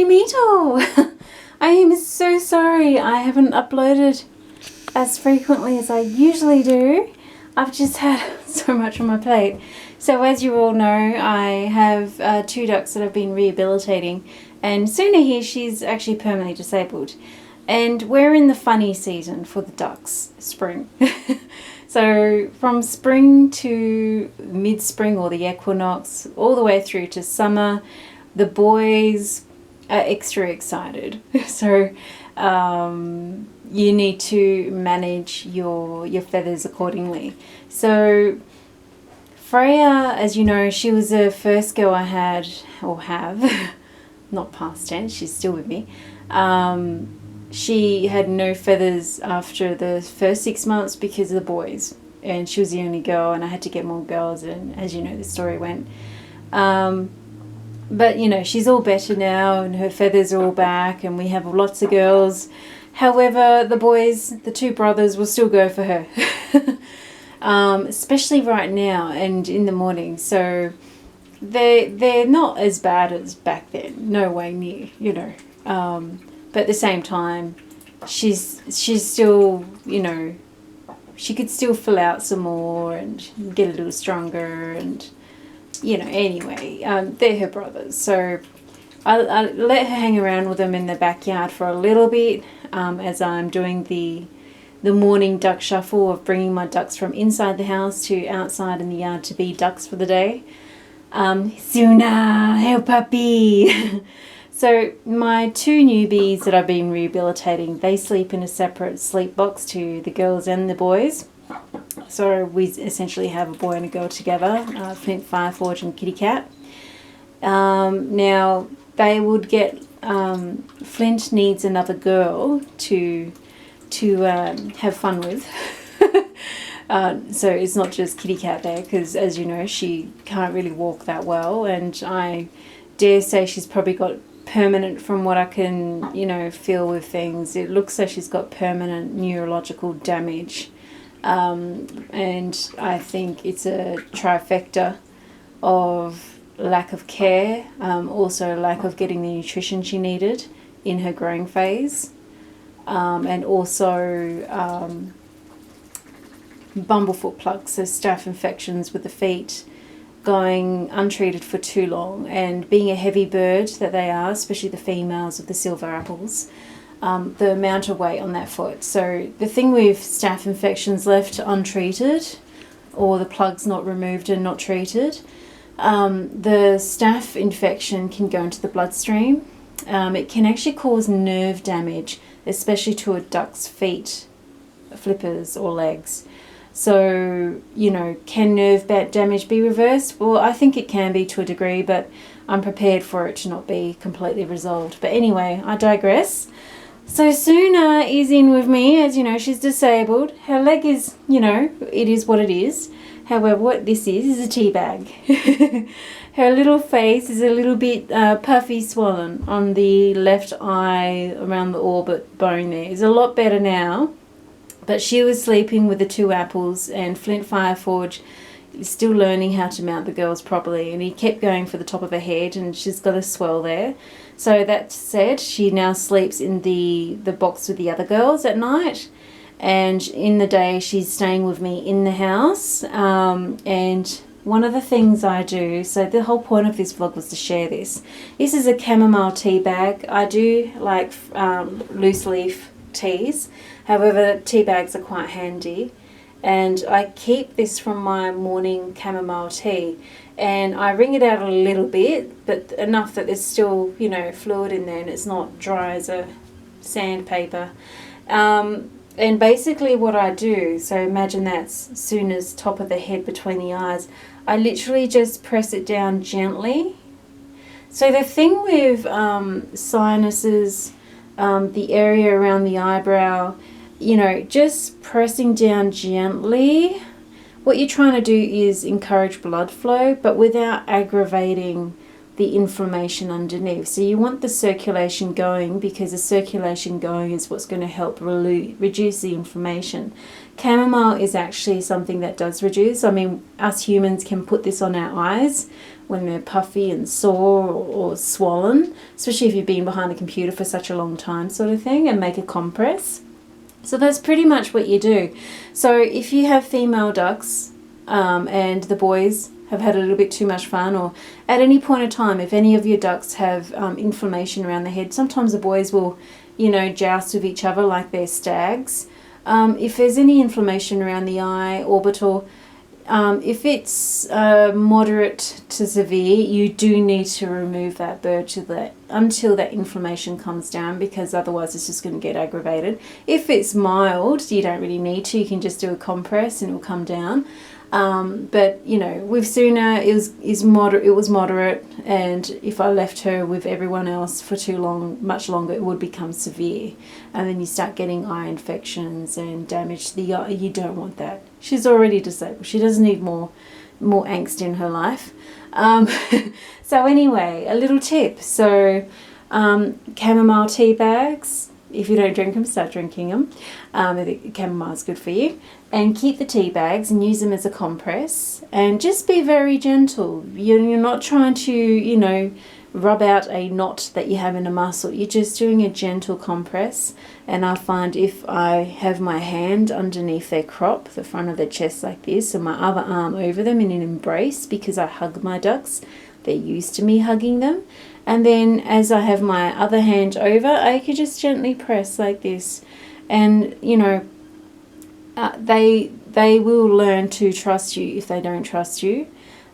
Mito! I am so sorry I haven't uploaded as frequently as I usually do. I've just had so much on my plate. So as you all know, I have 2 ducks that I've been rehabilitating, and Sunna here, she's actually permanently disabled. And we're in the funny season for the ducks, spring. So from spring to mid-spring, or the equinox, all the way through to summer, the boys are extra excited. So you need to manage your feathers accordingly. So Freya, as you know, she was the first girl I had, or have, not past tense, she's still with me. She had no feathers after the first 6 months because of the boys, and she was the only girl, and I had to get more girls, and as you know, the story went. But you know, she's all better now, and her feathers are all back, and we have lots of girls. However, the boys, the 2 brothers, will still go for her. Especially right now and in the morning. So they're not as bad as back then, no way near, you know. But at the same time, she's still, you know, she could still fill out some more and get a little stronger, and you know, anyway, they're her brothers. So I let her hang around with them in the backyard for a little bit, as I'm doing the morning duck shuffle of bringing my ducks from inside the house to outside in the yard to be ducks for the day. Sunna, hey puppy! So my 2 newbies that I've been rehabilitating, they sleep in a separate sleep box to the girls and the boys. So we essentially have a boy and a girl together, Flint, Fireforge and Kitty Cat. Now they would get, Flint needs another girl to have fun with. So it's not just Kitty Cat there, because as you know, she can't really walk that well, and I dare say she's probably got permanent, from what I can, you know, feel with things, it looks like she's got permanent neurological damage. And I think it's a trifecta of lack of care, also lack of getting the nutrition she needed in her growing phase, and also bumblefoot plugs, so staph infections with the feet, going untreated for too long, and being a heavy bird that they are, especially the females of the silver apples, the amount of weight on that foot. So the thing with staph infections left untreated, or the plugs not removed and not treated, the staph infection can go into the bloodstream. It can actually cause nerve damage, especially to a duck's feet, flippers or legs. So, you know, can nerve damage be reversed? Well, I think it can be to a degree, but I'm prepared for it to not be completely resolved. But anyway, I digress. So Sunna is in with me. As you know, she's disabled. Her leg is, you know, it is what it is. However, what this is a tea bag. Her little face is a little bit puffy swollen on the left eye around the orbit bone there. It's a lot better now. But she was sleeping with the 2 apples, and Flint Fireforge is still learning how to mount the girls properly, and he kept going for the top of her head, and she's got a swell there. So that said, she now sleeps in the box with the other girls at night, and in the day she's staying with me in the house. And one of the things I do, so the whole point of this vlog was to share this. This is a chamomile tea bag. I do like loose leaf teas. However, tea bags are quite handy, and I keep this from my morning chamomile tea, and I wring it out a little bit, but enough that there's still, you know, fluid in there and it's not dry as a sandpaper. And basically what I do, so imagine that's Sunna's top of the head between the eyes, I literally just press it down gently. So the thing with sinuses, the area around the eyebrow, you know, just pressing down gently. What you're trying to do is encourage blood flow, but without aggravating the inflammation underneath. So you want the circulation going, because the circulation going is what's going to help reduce the inflammation. Chamomile is actually something that does reduce. I mean, us humans can put this on our eyes when they're puffy and sore or swollen, especially if you've been behind the computer for such a long time sort of thing, and make a compress. So that's pretty much what you do. So if you have female ducks and the boys have had a little bit too much fun, or at any point in time, if any of your ducks have inflammation around the head, sometimes the boys will, you know, joust with each other like they're stags. If there's any inflammation around the eye, orbital, if it's moderate to severe, you do need to remove that bird until that inflammation comes down, because otherwise it's just going to get aggravated. If it's mild, you don't really need to. You can just do a compress and it will come down. But you know, with Sunna, it was moderate, and if I left her with everyone else for too long, much longer, it would become severe, and then you start getting eye infections and damage to the eye. You don't want that. She's already disabled. She doesn't need more angst in her life. So anyway, a little tip. So chamomile tea bags. If you don't drink them, start drinking them. Chamomile is good for you. And keep the tea bags and use them as a compress. And just be very gentle. You're not trying to, you know, rub out a knot that you have in a muscle. You're just doing a gentle compress. And I find if I have my hand underneath their crop, the front of their chest like this, and my other arm over them in an embrace, because I hug my ducks, they're used to me hugging them. And then as I have my other hand over, I could just gently press like this. And, you know, they will learn to trust you if they don't trust you.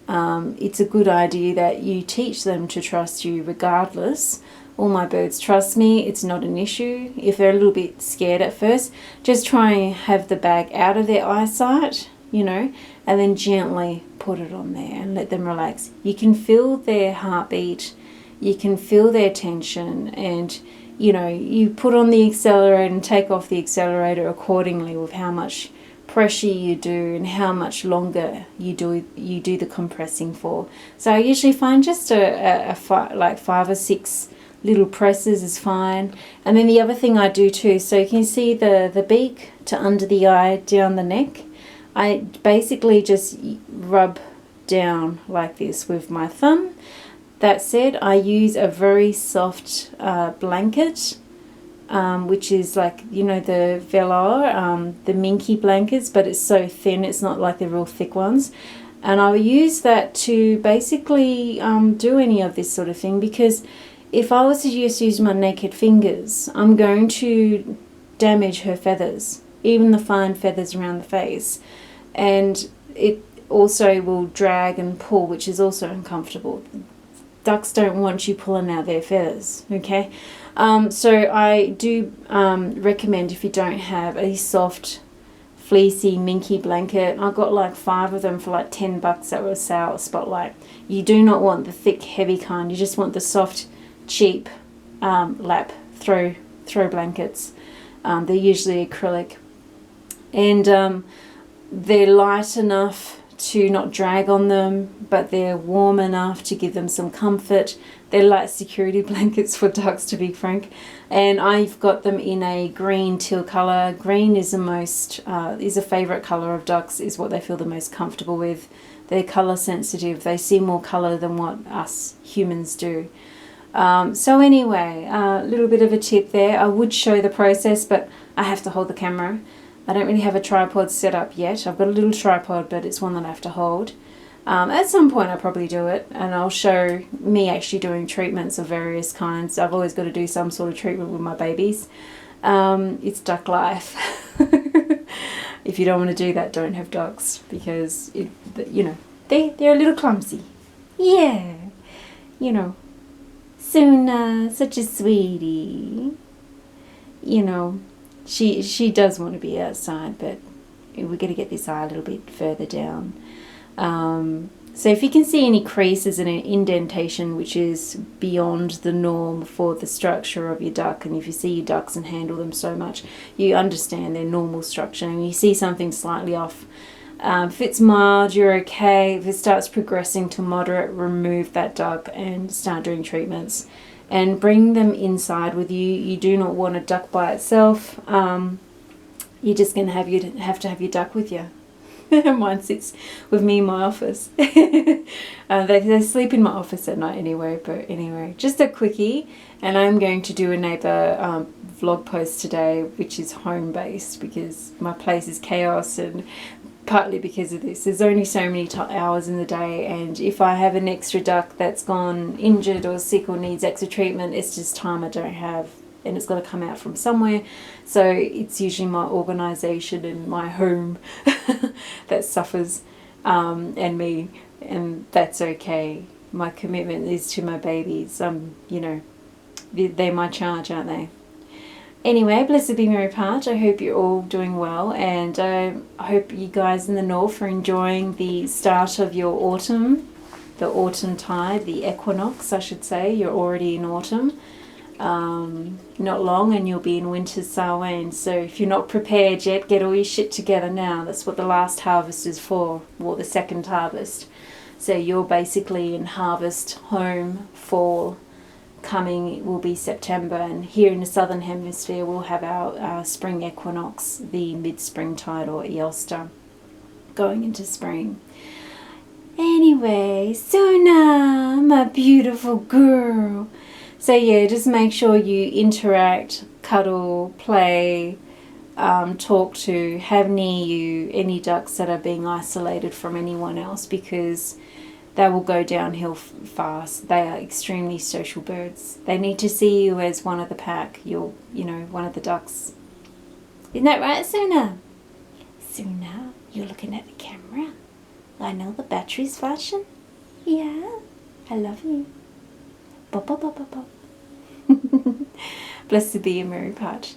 It's a good idea that you teach them to trust you regardless. All my birds trust me. It's not an issue. If they're a little bit scared at first, just try and have the bag out of their eyesight, you know, and then gently put it on there and let them relax. You can feel their heartbeat. You can feel their tension, and you know, you put on the accelerator and take off the accelerator accordingly with how much pressure you do and how much longer you do the compressing for. So I usually find just like 5 or 6 little presses is fine. And then the other thing I do too, so you can see the beak to under the eye, down the neck. I basically just rub down like this with my thumb. That said, I use a very soft blanket, which is like, you know, the Velour, the Minky blankets, but it's so thin, it's not like the real thick ones. And I use that to basically do any of this sort of thing, because if I was to just use my naked fingers, I'm going to damage her feathers, even the fine feathers around the face. And it also will drag and pull, which is also uncomfortable. Ducks don't want you pulling out their feathers, okay? So I do recommend, if you don't have a soft, fleecy Minky blanket, I got like 5 of them for like $10 at a sale Spotlight. You do not want the thick, heavy kind. You just want the soft, cheap lap throw blankets. They're usually acrylic, and they're light enough to not drag on them, but they're warm enough to give them some comfort. They're like security blankets for ducks, to be frank. And I've got them in a green teal color. Green is is a favorite color of ducks, is what they feel the most comfortable with. They're color sensitive. They see more color than what us humans do. So anyway, a little bit of a tip there. I would show the process, but I have to hold the camera. I don't really have a tripod set up yet. I've got a little tripod, but it's one that I have to hold. At some point I'll probably do it, and I'll show me actually doing treatments of various kinds. I've always got to do some sort of treatment with my babies. It's duck life. If you don't want to do that, don't have ducks, because you know, they're a little clumsy. Yeah, you know, Sunna, such a sweetie. You know, she does want to be outside, but we're going to get this eye a little bit further down. So if you can see any creases and an indentation which is beyond the norm for the structure of your duck, and if you see your ducks and handle them so much, you understand their normal structure, and you see something slightly off, if it's mild, you're okay. If it starts progressing to moderate, remove that duck and start doing treatments. And bring them inside with you. You do not want a duck by itself. You're just going to have to have your duck with you. Mine sits with me in my office. They sleep in my office at night anyway, but anyway, just a quickie. And I'm going to do a neighbour vlog post today, which is home-based, because my place is chaos, and partly because of this. There's only so many hours in the day, and if I have an extra duck that's gone injured or sick or needs extra treatment, it's just time I don't have, and it's got to come out from somewhere. So it's usually my organisation and my home that suffers, and me, and that's okay. My commitment is to my babies. You know, they're my charge, aren't they? Anyway, blessed be Mary Part. I hope you're all doing well, and I hope you guys in the north are enjoying the start of your autumn, the autumn tide, the equinox, I should say. You're already in autumn. Not long and you'll be in winter's Samhain. So if you're not prepared yet, get all your shit together now. That's what the last harvest is for, or the second harvest. So you're basically in harvest, home, fall. Coming will be September, and here in the southern hemisphere we'll have our spring equinox, the mid-spring tide, or Eostres, going into spring. Anyway, Sunna, my beautiful girl. So yeah, just make sure you interact, cuddle, play, talk to, have near you any ducks that are being isolated from anyone else, because they will go downhill fast. They are extremely social birds. They need to see you as one of the pack. You're, you know, one of the ducks. Isn't that right, Sunna? Sunna, you're looking at the camera. I know the battery's flashing. Yeah, I love you. Bop, bop, bop, bop, bop. Blessed be your Mary Part.